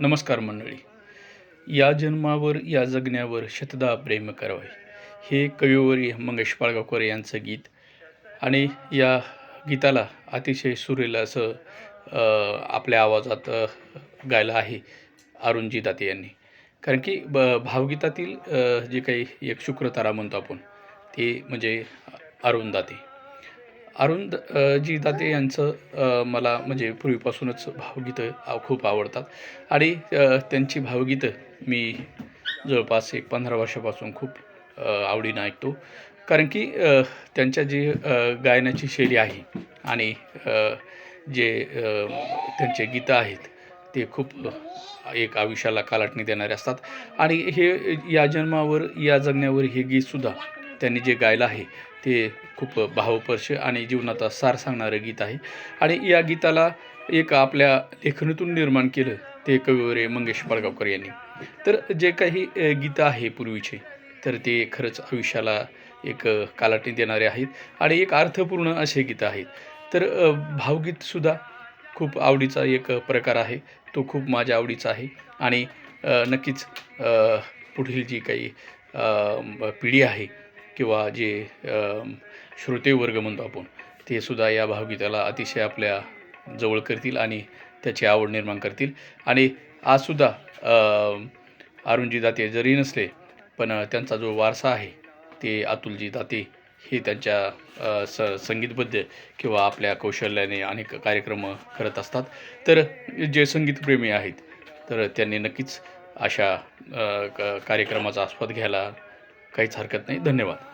नमस्कार मंडळी. या जन्मावर या जगण्यावर शतदा प्रेम करावे, हे कविवर्य मंगेश पाडगावकर यांचं गीत. आणि या गीताला अतिशय सुरेल असं आपल्या आवाजात गायलं आहे अरुणजी दाते यांनी. कारण की भावगीतातील जे काही एक शुक्रतारा म्हणतो आपण, ते म्हणजे अरुण दाते. जी दाते यांचं मला म्हणजे पूर्वीपासूनच भावगीतं खूप आवडतात. आणि त्यांची भावगीतं मी जवळपास एक 15 वर्षापासून खूप आवडीनं ऐकतो. कारण की त्यांच्या जी गायनाची शैली आहे आणि जे त्यांचे गीतं आहेत ते खूप एक आयुष्याला कालाटणी देणारे असतात. आणि हे या जन्मावर या जगण्यावर हे गीतसुद्धा त्यांनी जे गायलं आहे ते खूप भावस्पर्शी आणि जीवनाचा सार सांगणारं गीत आहे. आणि या गीताला एक आपल्या लेखनातून निर्माण केलं ते कविवर्य मंगेश पाडगावकर यांनी. तर जे काही गीतं आहे पूर्वीचे, तर ते खरंच आयुष्याला एक कालाटणी देणारे आहेत आणि एक अर्थपूर्ण असे गीतं आहेत. तर भावगीतसुद्धा खूप आवडीचा एक प्रकार आहे. तो खूप माझ्या आवडीचा आहे. आणि नक्कीच पुढील जी काही पिढी आहे किंवा जे श्रोतेवर्ग म्हणतो आपण, ते सुद्धा या भावगीताला अतिशय आपल्या जवळ करतील आणि त्याची आवड निर्माण करतील. आणि आजसुद्धा अरुणजी दाते जरी नसले, पण त्यांचा जो वारसा आहे ते अतुलजी दाते हे त्यांच्या संगीतबद्ध किंवा आपल्या कौशल्याने अनेक कार्यक्रम करत असतात. तर जे संगीतप्रेमी आहेत, तर त्यांनी नक्कीच अशा कार्यक्रमाचा आस्वाद घ्यायला काहीच हरकत नाही. धन्यवाद.